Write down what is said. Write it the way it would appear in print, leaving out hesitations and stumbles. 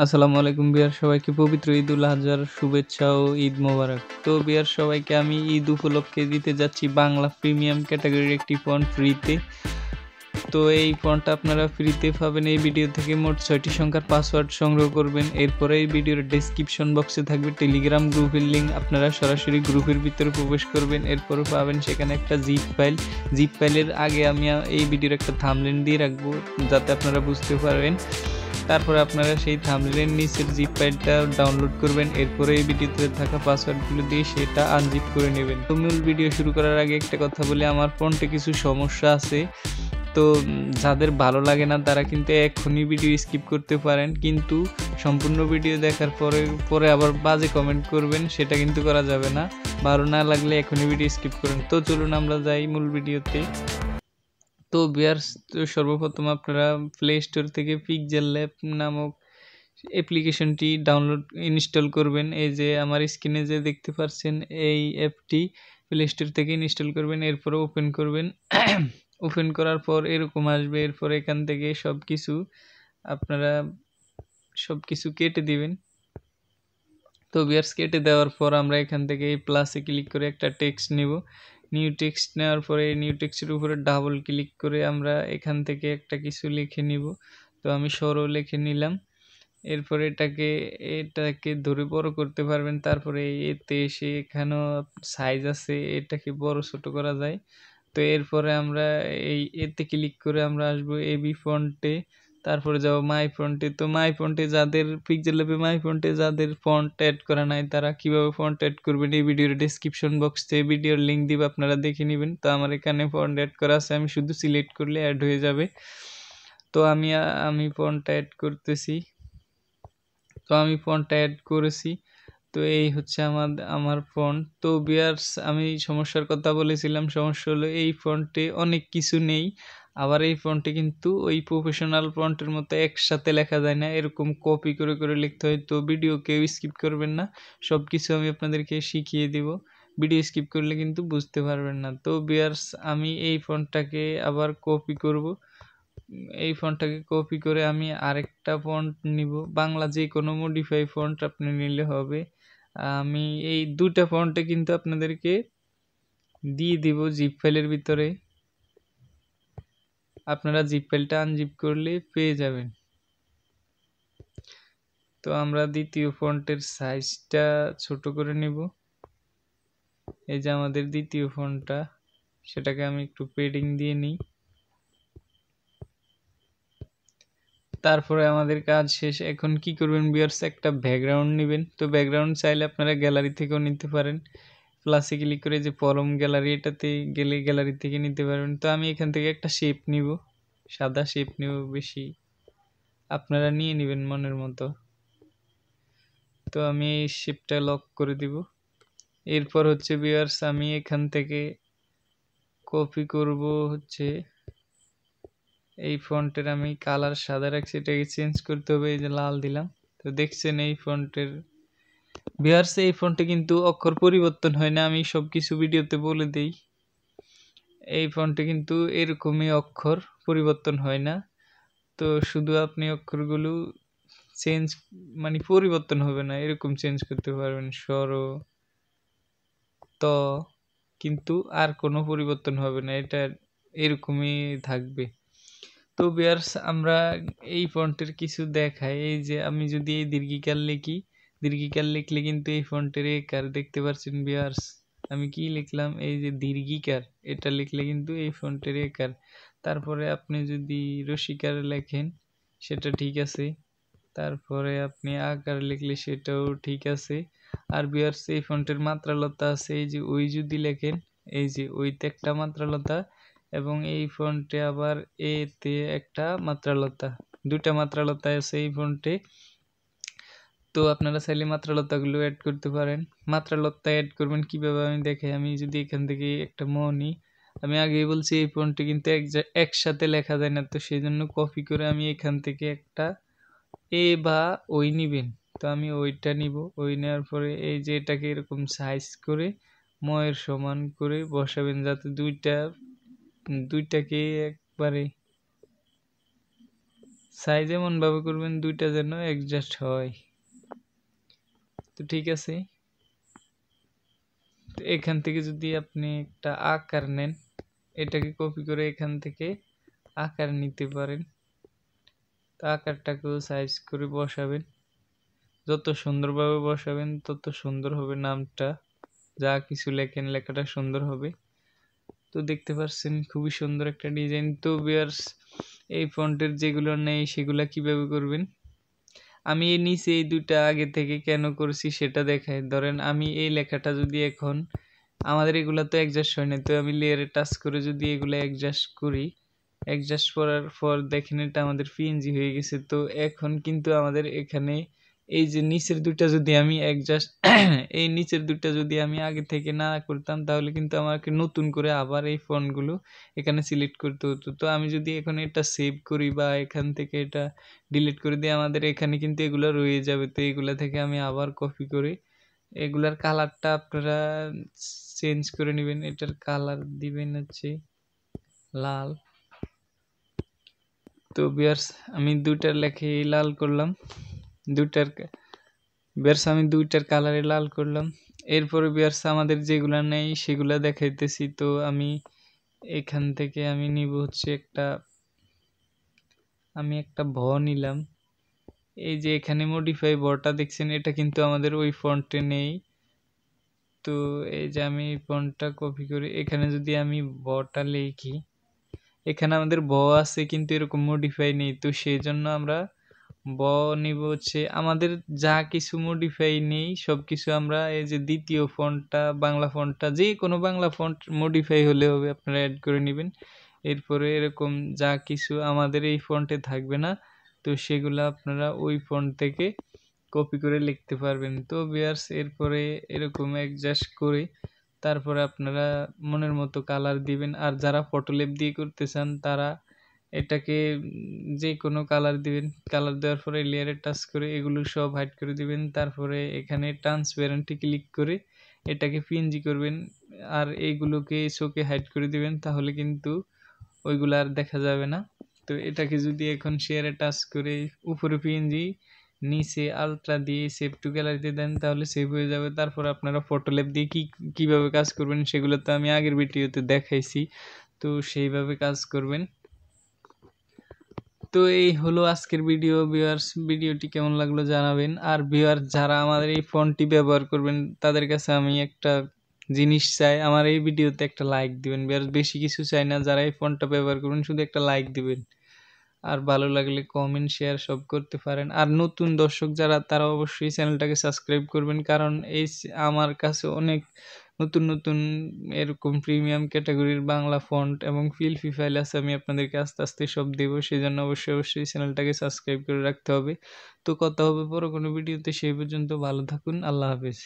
আসসালামু আলাইকুম বিয়ার, সবাইকে পবিত্র ঈদ উল আজহার শুভেচ্ছা ও ঈদ মোবারক। তো বিয়ার সবাইকে আমি ঈদ উপলক্ষে দিতে যাচ্ছি বাংলা প্রিমিয়াম ক্যাটাগরির একটি ফন্ট ফ্রিতে। তো এই ফন্টটা আপনারা ফ্রিতে পাবেন এই ভিডিও থেকে। মোট 6টি সংখ্যার পাসওয়ার্ড সংগ্রহ করবেন। এরপরে এই ভিডিওর ডেসক্রিপশন বক্সে থাকবে টেলিগ্রাম গ্রুপের লিঙ্ক, আপনারা সরাসরি গ্রুপের ভিতরে প্রবেশ করবেন। এরপরে পাবেন সেখানে একটা জিপ ফাইলের আগে আমি এই ভিডিওর একটা থাম্বনেল দিয়ে রাখবো যাতে আপনারা বুঝতে পারেন। তারপরে আপনারা সেই থাম্বনেলের নিচের জিপ ফাইলটা ডাউনলোড করবেন। এরপরে এই ভিডিওতে থাকা পাসওয়ার্ডগুলো দিয়ে সেটা আনজিপ করে নেবেন। তো মূল ভিডিও শুরু করার আগে একটা কথা বলি, আমার ফোনটে কিছু সমস্যা আছে। তো যাদের ভালো লাগে না তারা কিন্তু এক্ষুনি ভিডিও স্কিপ করতে পারেন, কিন্তু সম্পূর্ণ ভিডিও দেখার পরে আবার বাজে কমেন্ট করবেন, সেটা কিন্তু করা যাবে না। ভালো না লাগলে এখনই ভিডিও স্কিপ করেন। তো চলুন আমরা যাই মূল ভিডিওতে। তো ভিউয়ার্স, সর্বপ্রথম আপনারা প্লে স্টোর থেকে পিক্সেল ল্যাব নামক অ্যাপ্লিকেশনটি ইনস্টল করবেন। এই যে আমার স্ক্রিনে যে দেখতে পাচ্ছেন এই অ্যাপটি প্লে স্টোর থেকে ইনস্টল করবেন। এরপরে ওপেন করবেন। ওপেন করার পর এরকম আসবে। এরপর এখান থেকে আপনারা সব কিছু কেটে দিবেন। তো ভিউয়ার্স, কেটে দেওয়ার পর আমরা এখান থেকে এই প্লাসে ক্লিক করে একটা টেক্সট নেব। নিউ টেক্সট নেওয়ার পরে নিউ টেক্সটের উপরে ডাবল ক্লিক করে আমরা এখান থেকে একটা কিছু লিখে নিব। তো আমি সরো লিখে নিলাম। এরপর এটাকে ধরে বড় করতে পারবেন। তারপরে এতে এসে এখানেও সাইজ আছে, এটাকে বড় ছোট করা যায়। তো এরপরে আমরা এতে ক্লিক করে আমরা আসবো এবি ফন্টে। তারপরে যাব মাই ফন্টে। তো মাই ফন্টে যাদের পিক্সেল ল্যাবে মাই ফন্টে যাদের ফন্ট অ্যাড করা নাই তারা কিভাবে ফন্ট অ্যাড করবেন এই ভিডিওর ডেসক্রিপশন বক্সে ভিডিওর লিংক দিব, আপনারা দেখে নেবেন। তো আমার এখানে ফন্ট অ্যাড করা আছে, আমি শুধু সিলেক্ট করলে অ্যাড হয়ে যাবে। তো আমি ফন্টটা অ্যাড করতেছি। তো আমি ফন্টটা অ্যাড করেছি। তো এই হচ্ছে আমার ফন্ট। তো ভিউয়ার্স, আমি সমস্যার কথা বলেছিলাম। সমস্যা হলো এই ফন্টে অনেক কিছু নেই। আবার এই ফন্টে কিন্তু ওই প্রফেশনাল ফন্টের মতো একসাথে লেখা যায় না, এরকম কপি করে করে লিখতে হয়। তো ভিডিও কেউ স্কিপ করবেন না, সব কিছু আমি আপনাদেরকে শিখিয়ে দিব। ভিডিও স্কিপ করলে কিন্তু বুঝতে পারবেন না। তো ভিউয়ার্স, আমি এই ফন্টটাকে আবার কপি করব। এই ফন্টটাকে কপি করে আমি আরেকটা ফন্ট নিব। বাংলা যে কোনো মডিফাই ফন্ট আপনি নিলে হবে। আমি এই দুটা ফন্টে কিন্তু আপনাদেরকে দিয়ে দিব জিপ ফাইলের ভিতরে। আপনারা জিপ ফাইলটা আনজিপ করলে পেয়ে যাবেন। তো আমরা দ্বিতীয় ফন্টের সাইজটা ছোট করে নিব। এই যে আমাদের দ্বিতীয় ফন্টটা, সেটাকে আমি একটু পেডিং দিয়ে নিই। তারপরে আমাদের কাজ শেষ। এখন কি করবেন ভিউয়ার্স, একটা ব্যাকগ্রাউন্ড নেবেন। তো ব্যাকগ্রাউন্ড চাইলে আপনারা গ্যালারি থেকেও নিতে পারেন। প্লাসে ক্লিক করে যে পরম গ্যালারি, এটাতে গেলে গ্যালারি থেকে নিতে পারবেন। তো আমি এখান থেকে একটা শেপ নিব, সাদা শেপ নিব বেশি, আপনারা নিয়ে নেবেন মনের মতো। তো আমি এই শেপটা লক করে দিব। এরপর হচ্ছে ভিউয়ার্স, আমি এখান থেকে কপি করব হচ্ছে এই ফন্টের আমি কালার সাদা রাখছি, এটাকে চেঞ্জ করতে হবে। এই যে লাল দিলাম। তো দেখছেন এই ফন্টের ভিউয়ার্স, এই ফন্টে কিন্তু অক্ষর পরিবর্তন হয় না, আমি সবকিছু ভিডিওতে বলে দেই। এই ফন্টে কিন্তু এরকমই অক্ষর পরিবর্তন হয় না। তো শুধু আপনি অক্ষরগুলো চেঞ্জ পরিবর্তন হবে না, এরকম চেঞ্জ করতে পারবেন। স্বর ত, কিন্তু আর কোনো পরিবর্তন হবে না, এটা এরকমই থাকবে। তো ভিউয়ার্স, আমরা এই ফন্টের কিছু দেখাই। এই যে আমি যদি এই দীর্ঘিকার লিখি, দীর্ঘিকার লিখলে কিন্তু এই ফন্টের একার দেখতে পাচ্ছেন ভিউয়ার্স। আমি কি লিখলাম, এই যে দীর্ঘিকার, এটা লিখলে কিন্তু এই ফন্টের একার। তারপরে আপনি যদি রসিকার লেখেন সেটা ঠিক আছে। তারপরে আপনি আকার লিখলে সেটাও ঠিক আছে। আর ভিউয়ার্স, এই ফন্টের মাত্রালতা আছে। এই যে ওই যদি লেখেন, এই যে ওইতে একটা মাত্রালতা, এবং এই ফন্টে আবার এতে একটা মাত্রালতা, দুইটা মাত্রালতা আছে এই ফন্টে। তো আপনারা চাইলে মাত্রালতাগুলো অ্যাড করতে পারেন। মাত্রালতা অ্যাড করবেন কিভাবে আমি দেখাই। আমি যদি এখান থেকে একটা নিই, আমি আগেই বলছি এই ফন্টে কিন্তু একসাথে লেখা যায় না, তো সেই জন্য কপি করে আমি এখান থেকে একটা এ বা ওই নিবেন। তো আমি ওইটা নিব। ওই নেওয়ার পরে এই যে এটাকে এরকম সাইজ করে ময়ের সমান করে বসাবেন, যাতে দুইটাকে একবারে সাইজ এমন ভাবে করবেন দুইটা যেন অ্যাডজাস্ট হয়। তো ঠিক আছে, তো এখান থেকে যদি আপনি একটা আকার নেন, এটাকে কপি করে এখান থেকে আকার নিতে পারেন। তো আকারটাকেও সাইজ করে বসাবেন, যত সুন্দরভাবে বসাবেন তত সুন্দর হবে নামটা, যা কিছু লেখেন লেখাটা সুন্দর হবে। তো দেখতে পাচ্ছেন খুবই সুন্দর একটা ডিজাইন। তো ভিউয়ার্স, এই ফন্টের যেগুলো নেই সেগুলা কিভাবে করবেন, আমি এই নিচে এই দুইটা আগে থেকে কেন করছি সেটা দেখাই। ধরেন আমি এই লেখাটা যদি এখন, আমাদের এগুলা তো অ্যাডজাস্ট হয় না, তো আমি লেয়ারে টাচ করে যদি এগুলা অ্যাডজাস্ট করি, অ্যাডজাস্ট করার পর দেখেন এটা আমাদের পিএনজি হয়ে গেছে। তো এখন কিন্তু আমাদের এখানে এই যে নিচের দুইটা যদি আমি অ্যাডজাস্ট এই নিচের দুইটা যদি আমি আগে থেকে না করতাম, তাহলে কিন্তু আমাকে নতুন করে আবার এই ফন্টগুলো এখানে সিলেক্ট করতে হতো। তো আমি যদি এখন এটা সেভ করি বা এখান থেকে এটা ডিলিট করে দিই, আমাদের এখানে কিন্তু এগুলো রয়ে যাবে। তো এগুলা থেকে আমি আবার কপি করে এগুলার কালারটা আপনারা চেঞ্জ করে নেবেন। এটার কালার দিবেন হচ্ছে লাল। তো ভিউয়ার্স, আমি দুইটার লেখে লাল করলাম, আমি দুইটার কালারে লাল করলাম। এরপরে ভিউয়ার্স আমাদের যেগুলা নেই সেগুলা দেখাইতেছি। তো আমি এখান থেকে আমি নিব হচ্ছে আমি একটা ভ নিলাম। এই যে এখানে মডিফাই ভটা দেখছেন, এটা কিন্তু আমাদের ওই ফন্টে নেই। তো এই যে আমি এই ফন্টটা কপি করে এখানে যদি আমি ভটা লিখি, এখানে আমাদের ব আছে কিন্তু এরকম মডিফাই নেই। তো সেই জন্য আমরা ব নিব হচ্ছে, আমাদের যা কিছু মডিফাই নেই সবকিছু আমরা এই যে দ্বিতীয় ফন্টটা, বাংলা ফন্টটা, যে কোনো বাংলা ফন্ট মডিফাই হলে হবে, আপনারা অ্যাড করে নেবেন। এরপরে এরকম যা কিছু আমাদের এই ফন্টে থাকবে না, তো সেগুলো আপনারা ওই ফন্ট থেকে কপি করে লিখতে পারবেন। তো ভিউয়ার্স, এরপরে এরকম অ্যাডজাস্ট করে তারপরে আপনারা মনের মতো কালার দিবেন। আর যারা ফটোলেপ দিয়ে করতে চান তারা এটাকে যে কোনো কালার দিবেন। কালার দেওয়ার পরে লেয়ারে টাচ করে এগুলো সব হাইড করে দিবেন। তারপরে এখানে ট্রান্সপারেন্টে ক্লিক করে এটাকে পিএনজি করবেন, আর এইগুলোকে চোখে হাইড করে দিবেন, তাহলে কিন্তু ওইগুলো আর দেখা যাবে না। তো এটাকে যদি এখন শেয়ারে টাচ করে উপরে পিএনজি, নিচে আলট্রা দিয়ে সেভ টু গ্যালারিতে দেন, তাহলে সেভ হয়ে যাবে। তারপর আপনারা ফটোল্যাব দিয়ে কিভাবে কাজ করবেন সেগুলো তো আমি আগের ভিডিওতে দেখাইছি, তো সেইভাবে কাজ করবেন। তো এই হলো আজকের ভিডিও। ভিউয়ার্স, ভিডিওটি কেমন লাগলো জানাবেন। আর ভিউয়ার্স, যারা আমাদের এই ফোনটি ব্যবহার করবেন তাদের কাছে আমি একটা জিনিস চাই, আমার এই ভিডিওতে একটা লাইক দিবেন। ভিউয়ার্স, বেশি কিছু চাই না, যারা এই ফোনটা ব্যবহার করবেন শুধু একটা লাইক দিবেন। আর ভালো লাগলে কমেন্ট শেয়ার সব করতে পারেন। আর নতুন দর্শক যারা, তারা অবশ্যই চ্যানেলটাকে সাবস্ক্রাইব করবেন, কারণ আমার কাছে অনেক নতুন নতুন এরকম প্রিমিয়াম ক্যাটাগরির বাংলা ফন্ট এবং পিএলপি ফাইল আছে, আমি আপনাদেরকে আস্তে আস্তে সব দেবো। সেই জন্য অবশ্যই চ্যানেলটাকে সাবস্ক্রাইব করে রাখতে হবে। তো কথা হবে পরে কোনো ভিডিওতে, সেই পর্যন্ত ভালো থাকুন, আল্লাহ হাফেজ।